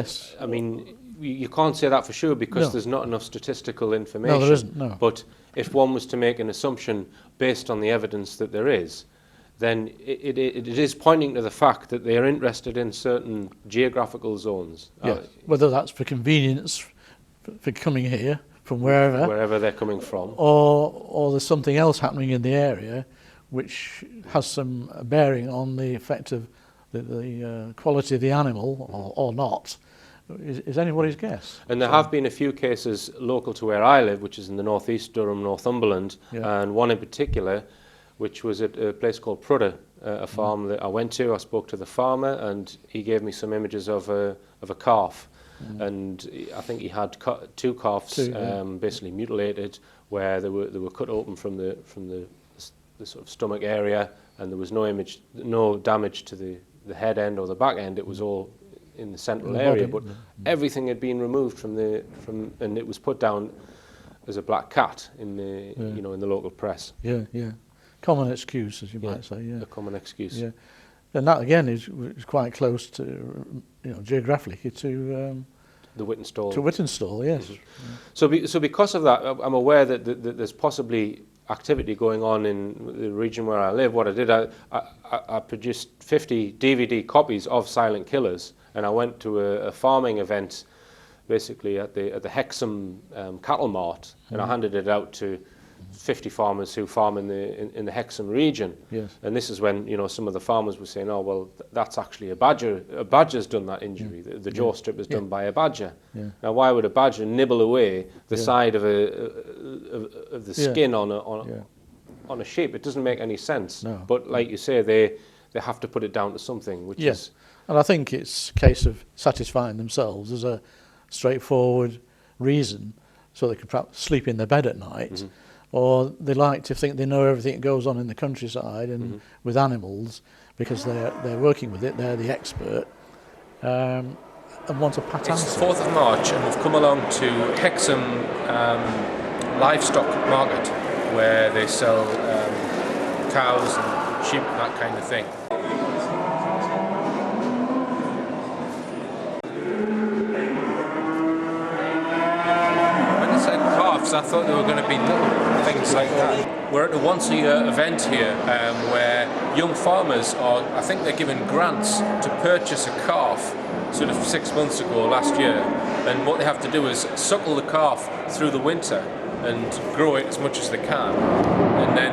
Yes. I mean, you can't say that for sure because No. there's not enough statistical information. No, there isn't, no. But if one was to make an assumption based on the evidence that there is, then it is pointing to the fact that they are interested in certain geographical zones. Yes. Whether that's for convenience, for coming here from wherever they're coming from, or there's something else happening in the area which has some bearing on the effect of the quality of the animal or not, is anybody's guess. And there have been a few cases local to where I live, which is in the northeast Durham, Northumberland, and one in particular, which was at a place called Prudder, a farm that I went to. I spoke to the farmer, and he gave me some images of a calf, and I think he had two calves basically mutilated, where they were cut open from the sort of stomach area, and there was no damage to the head end or the back end. It was all in the central area, but everything had been removed and it was put down as a black cat in the in the local press. Yeah, yeah. Common excuse, as you might say. Yeah. A common excuse. Yeah, and that again is quite close to, geographically to the Whittenstall. To Whittenstall, yes. Mm-hmm. So because of that, I'm aware that there's possibly activity going on in the region where I live. What I did, I produced 50 DVD copies of Silent Killers, and I went to a farming event, basically at the Hexham cattle mart, and I handed it out to 50 farmers who farm in the Hexham region. Yes. And this is when some of the farmers were saying, "Oh well, that's actually a badger. A badger's done that injury. The jaw strip is done by a badger." Yeah. Now, why would a badger nibble away the side of the skin on a sheep? It doesn't make any sense. No. But like you say, they have to put it down to something, which is. And I think it's a case of satisfying themselves as a straightforward reason, so they could perhaps sleep in their bed at night, or they like to think they know everything that goes on in the countryside and with animals, because they're working with it, they're the expert, and want a pat answer. It's the 4th of March, and we've come along to Hexham livestock market, where they sell cows and sheep and that kind of thing. I thought there were going to be little things like that. We're at a once-a-year event here where young farmers I think they're given grants to purchase a calf sort of 6 months ago, last year, and what they have to do is suckle the calf through the winter and grow it as much as they can, and then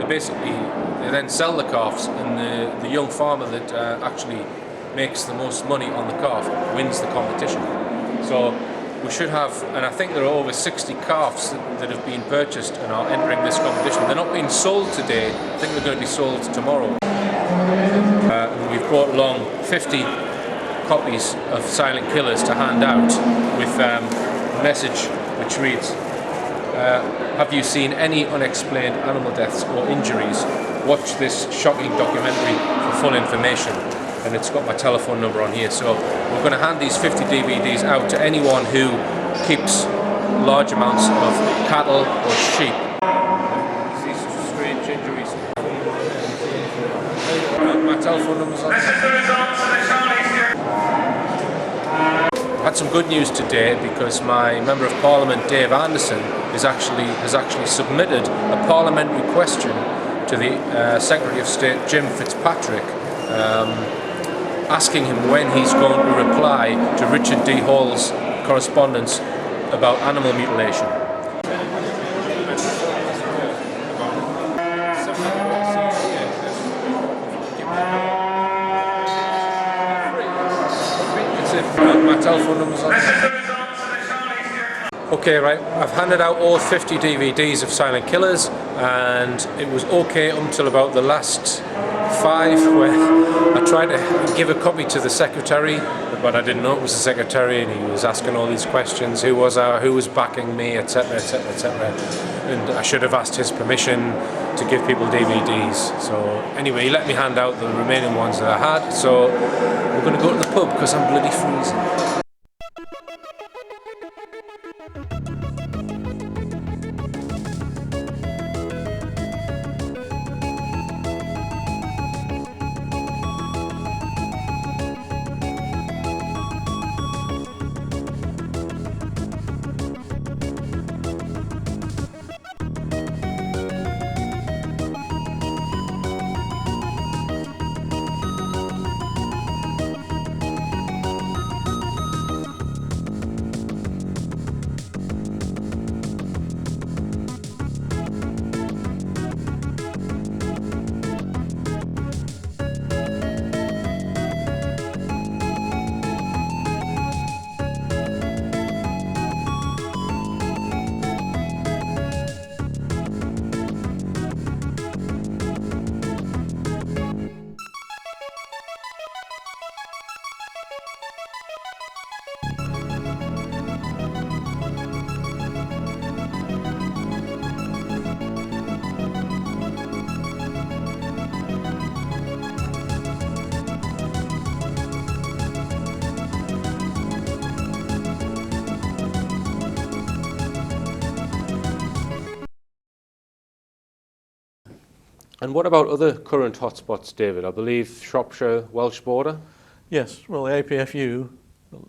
they then sell the calves, and the young farmer that actually makes the most money on the calf wins the competition. So we should have, and I think there are over 60 calves that have been purchased and are entering this competition. They're not being sold today. I think they're going to be sold tomorrow. We've brought along 50 copies of Silent Killers to hand out with a message which reads, "Have you seen any unexplained animal deaths or injuries? Watch this shocking documentary for full information." And it's got my telephone number on here. So we're going to hand these 50 DVDs out to anyone who keeps large amounts of cattle or sheep. These strange injuries. My telephone number's on. I've had some good news today, because my Member of Parliament Dave Anderson has actually submitted a parliamentary question to the Secretary of State Jim Fitzpatrick, asking him when he's going to reply to Richard D. Hall's correspondence about animal mutilation. My telephone number's on. Okay, right, I've handed out all 50 DVDs of Silent Killers, and it was okay until about the last 5, where I tried to give a copy to the secretary, but I didn't know it was the secretary, and he was asking all these questions: who was backing me, etc., etc., etc. And I should have asked his permission to give people DVDs. So anyway, he let me hand out the remaining ones that I had. So we're going to go to the pub because I'm bloody freezing. And what about other current hotspots, David? I believe Shropshire, Welsh border? Yes, well, the APFU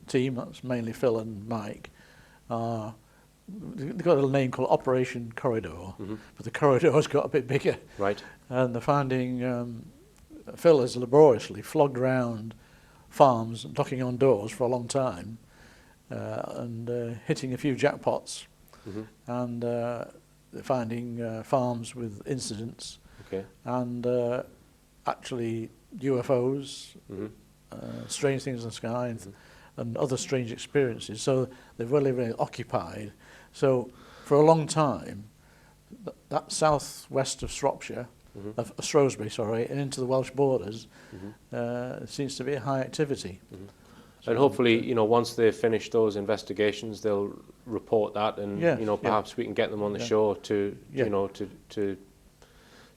team, that's mainly Phil and Mike, they've got a name called Operation Corridor, but the corridor's got a bit bigger. Right. And they're finding, Phil has laboriously flogged around farms, knocking on doors for a long time, and hitting a few jackpots, and they're finding farms with incidents, and actually UFOs, strange things in the sky, and other strange experiences. So they're really, really occupied. So for a long time, that southwest of Shropshire, of Shrewsbury, sorry, and into the Welsh borders, seems to be a high activity. And hopefully, you know, once they've finished those investigations, they'll report that, and you know, perhaps we can get them on the show to, you know, to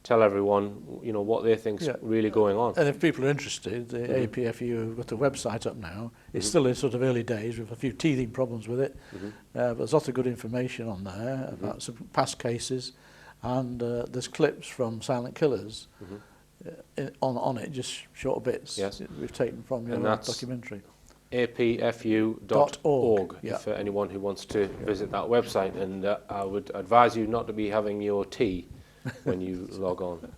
tell everyone, you know, what they think's really going on. And if people are interested, the APFU have got a website up now. It's still in sort of early days with a few teething problems with it, but there's lots of good information on there about some past cases, and there's clips from Silent Killers on it, just short bits we've taken from your documentary. apfu.org for anyone who wants to visit that website, and I would advise you not to be having your tea when you log on.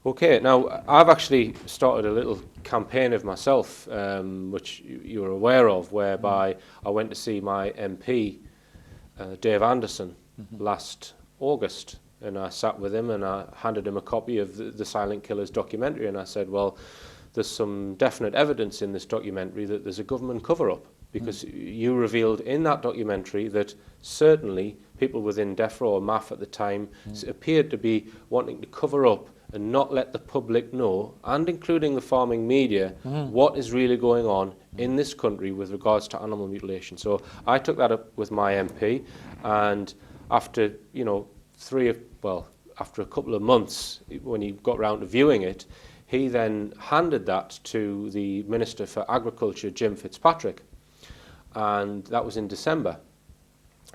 Okay, now I've actually started a little campaign of myself, which you're aware of, whereby I went to see my MP, Dave Anderson, last August, and I sat with him and I handed him a copy of the Silent Killers documentary, and I said, well, there's some definite evidence in this documentary that there's a government cover-up, because you revealed in that documentary that certainly people within DEFRA or MAF at the time appeared to be wanting to cover up and not let the public know, and including the farming media, what is really going on in this country with regards to animal mutilation. So I took that up with my MP, and after, you know, after a couple of months, when he got round to viewing it, he then handed that to the Minister for Agriculture, Jim Fitzpatrick, and that was in December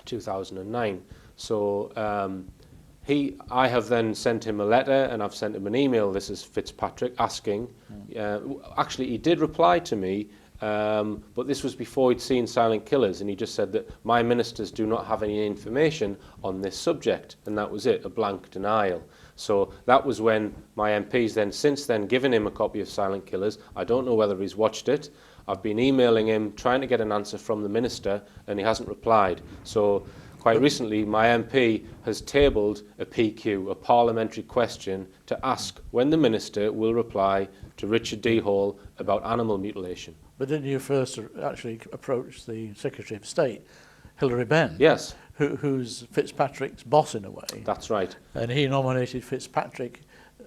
2009. So I have then sent him a letter, and I've sent him an email. This is Fitzpatrick asking. Actually, he did reply to me, but this was before he'd seen Silent Killers, and he just said that my ministers do not have any information on this subject, and that was it, a blank denial. So that was when my MP's then since then given him a copy of Silent Killers. I don't know whether he's watched it. I've been emailing him, trying to get an answer from the minister, and he hasn't replied. So quite recently, my MP has tabled a PQ, a parliamentary question, to ask when the minister will reply to Richard D. Hall about animal mutilation. But didn't you first actually approach the Secretary of State, Hilary Benn? Yes. Who's Fitzpatrick's boss in a way. That's right. And he nominated Fitzpatrick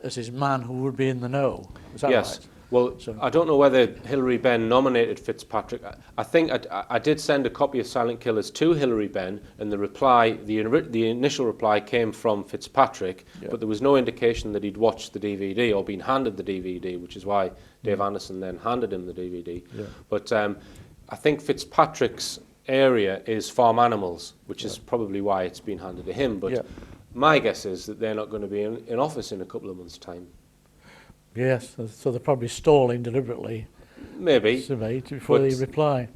as his man who would be in the know. Is that yes. right? Well, so I don't know whether Hilary Benn nominated Fitzpatrick. I think I did send a copy of Silent Killers to Hilary Benn, and the reply, the initial reply came from Fitzpatrick, but there was no indication that he'd watched the DVD or been handed the DVD, which is why Dave Anderson then handed him the DVD. But I think Fitzpatrick's area is farm animals, which is probably why it's been handed to him. But my guess is that they're not going to be in office in a couple of months' time. Yes, so they're probably stalling deliberately. Maybe. Before they reply.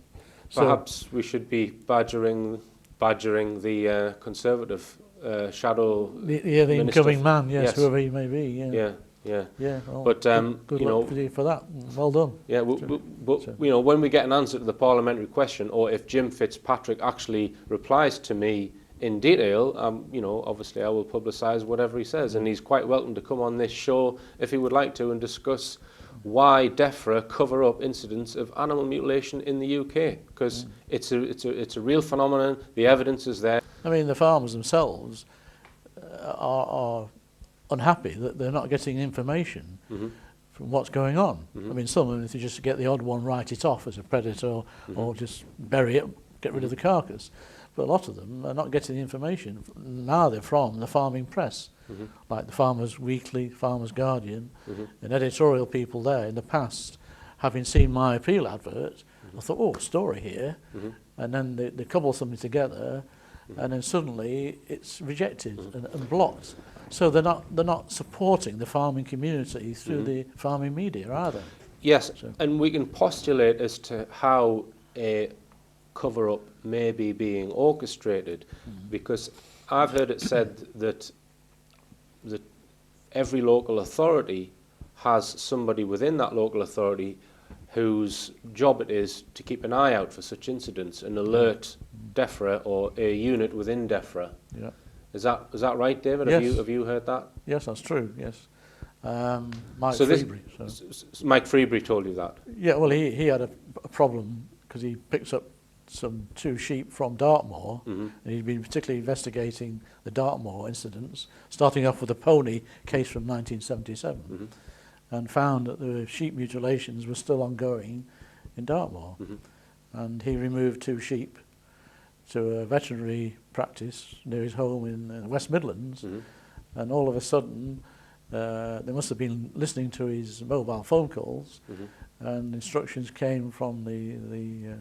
Perhaps we should be badgering the Conservative shadow the incoming man, whoever he may be. Well, but good luck for that. Well done. Yeah, but you know, when we get an answer to the parliamentary question, or if Jim Fitzpatrick actually replies to me in detail, you know, obviously I will publicise whatever he says, and he's quite welcome to come on this show if he would like to and discuss why DEFRA cover up incidents of animal mutilation in the UK, because it's a real phenomenon. The evidence is there. I mean, the farmers themselves are unhappy that they're not getting information from what's going on. I mean, some of them, if you just get the odd one, write it off as a predator, or just bury it, get rid of the carcass. But a lot of them are not getting the information. Now they're from the farming press, like the Farmers Weekly, Farmers Guardian, and editorial people there in the past, having seen my appeal advert, I thought, oh, story here, and then they cobble something together, and then suddenly it's rejected and blocked. So they're not supporting the farming community through the farming media, are they? Yes, So- and we can postulate as to how a cover-up may be being orchestrated, because I've heard it said that every local authority has somebody within that local authority whose job it is to keep an eye out for such incidents and alert DEFRA or a unit within DEFRA. Yeah. Is that right, David? Yes. Have you heard that? Yes, that's true. Yes. Mike So this- Freebury. Mike Freebury told you that. Yeah, well, he had a problem because he picked up two sheep from Dartmoor, and he'd been particularly investigating the Dartmoor incidents, starting off with a pony case from 1977, and found that the sheep mutilations were still ongoing in Dartmoor. And he removed 2 sheep to a veterinary practice near his home in the West Midlands, and all of a sudden they must have been listening to his mobile phone calls, and instructions came from the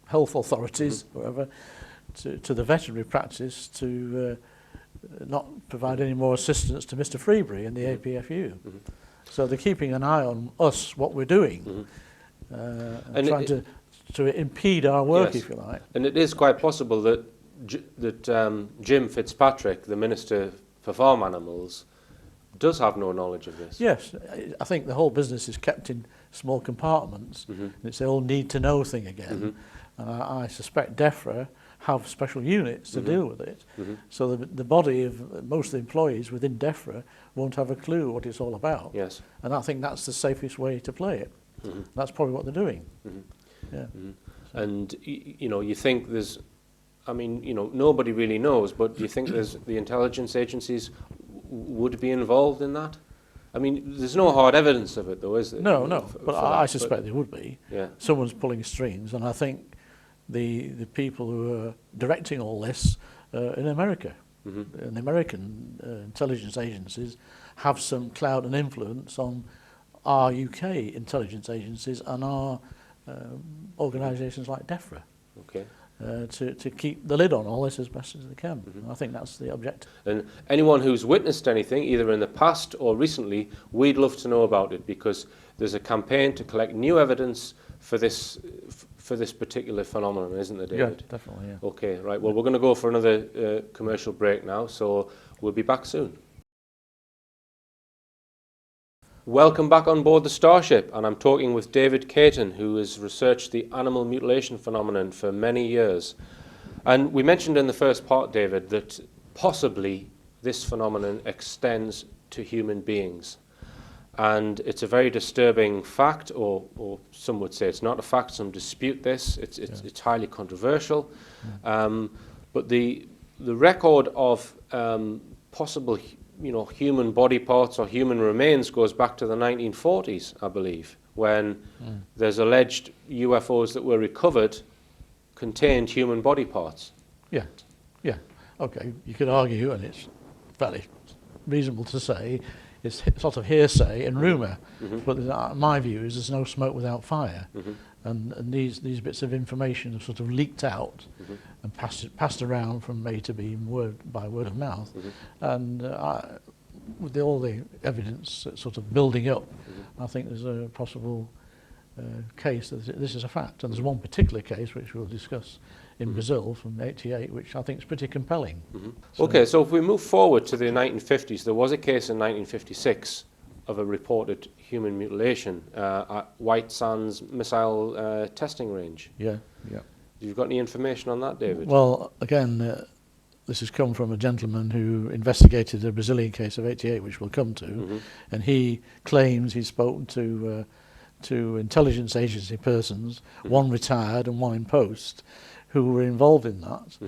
health authorities, whatever, to the veterinary practice to not provide any more assistance to Mr. Freebury and the APFU. So they're keeping an eye on us, what we're doing, and trying to impede our work, Yes. if you like. And it is quite possible that Jim Fitzpatrick, the Minister for Farm Animals, does have no knowledge of this. Yes, I think the whole business is kept in small compartments. And it's the old need-to-know thing again. And I suspect DEFRA have special units to deal with it. So the body of most of the employees within DEFRA won't have a clue what it's all about. Yes. And I think that's the safest way to play it. That's probably what they're doing. Yeah. And you think there's, I mean, nobody really knows, but do you think the intelligence agencies would be involved in that? I mean, there's no hard evidence of it, though, is there? No, but for I that, suspect there would be. Yeah. Someone's pulling strings, and I think the people who are directing all this in America, and the American intelligence agencies have some clout and influence on our UK intelligence agencies and our organisations like DEFRA. Okay. To keep the lid on all this as best as they can. I think that's the objective. And anyone who's witnessed anything, either in the past or recently, we'd love to know about it, because there's a campaign to collect new evidence for this particular phenomenon, isn't there, David? Yeah, definitely, yeah. Okay, right. Well, we're going to go for another commercial break now, so we'll be back soon. Welcome back on board the Starship, and I'm talking with David Cayton, who has researched the animal mutilation phenomenon for many years. And we mentioned in the first part, David, that possibly this phenomenon extends to human beings. And it's a very disturbing fact, or some would say it's not a fact, some dispute this, it's highly controversial. But the record of possible human body parts or human remains goes back to the 1940s, I believe, when there's alleged UFOs that were recovered contained human body parts. Yeah. Okay, you could argue, and it's fairly reasonable to say, it's sort of hearsay and rumour. But my view is there's no smoke without fire. And these bits of information have sort of leaked out and passed around from A to B by word of mouth. And with all the evidence sort of building up, I think there's a possible case that this is a fact. And there's one particular case which we'll discuss in Brazil from '88, which I think is pretty compelling. Okay, so if we move forward to the 1950s, there was a case in 1956 of a reported human mutilation at White Sands missile testing range. Yeah. You've got any information on that, David? Well, again, this has come from a gentleman who investigated a Brazilian case of '88, which we'll come to, and he claims he's spoken to intelligence agency persons, one retired and one in post, who were involved in that,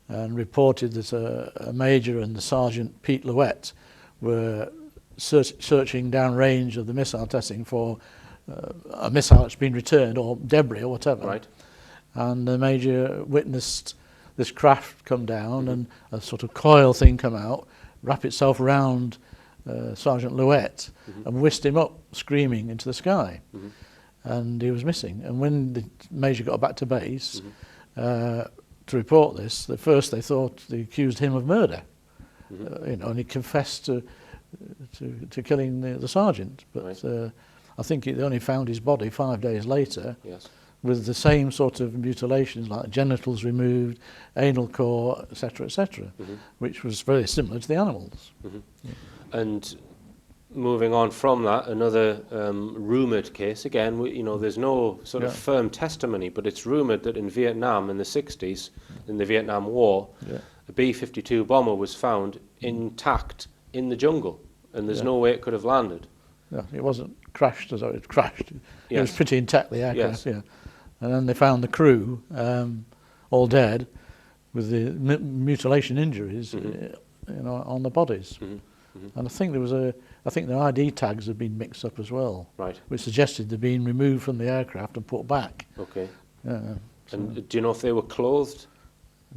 and reported that a major and the sergeant Pt.2-3 were searching downrange of the missile testing for a missile that's been returned or debris or whatever. Right. And the major witnessed this craft come down and a sort of coil thing come out, wrap itself around Sergeant Louette and whisked him up screaming into the sky. And he was missing. And when the major got back to base to report this, at first they thought they accused him of murder. and he confessed to killing the sergeant. But I think they only found his body 5 days later. Yes. With the same sort of mutilations, like genitals removed, anal core, etc., etc., which was very similar to the animals. And moving on from that, another rumoured case, again, there's no sort of firm testimony, but it's rumoured that in Vietnam in the 60s, in the Vietnam War, a B-52 bomber was found intact in the jungle, and there's no way it could have landed. Yeah, it wasn't crashed as though it crashed. It was Yes. pretty intact, the aircraft, And then they found the crew all dead with the mutilation injuries, on the bodies. And I think the ID tags had been mixed up as well, Right. which suggested they'd been removed from the aircraft and put back. Okay. So And do you know if they were clothed?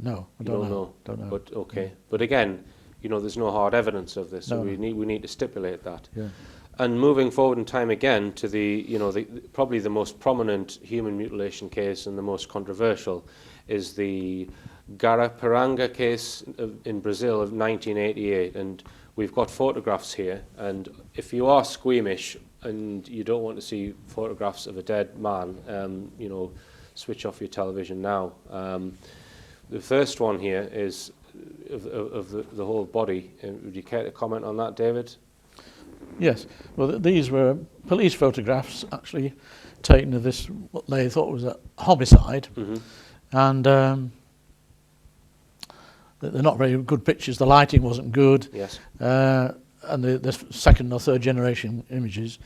no, I You don't know. Don't know. But okay. But again, there's no hard evidence of this, so No. we need to stipulate that. Yeah. And moving forward in time again to probably the most prominent human mutilation case and the most controversial is the Garapiranga case in Brazil of 1988. And we've got photographs here. And if you are squeamish and you don't want to see photographs of a dead man, switch off your television now. The first one here is of the whole body. Would you care to comment on that, David? Yes. Well, these were police photographs actually taken of this, what they thought was a homicide. And they're not very good pictures. The lighting wasn't good. Yes. And the second or third generation images.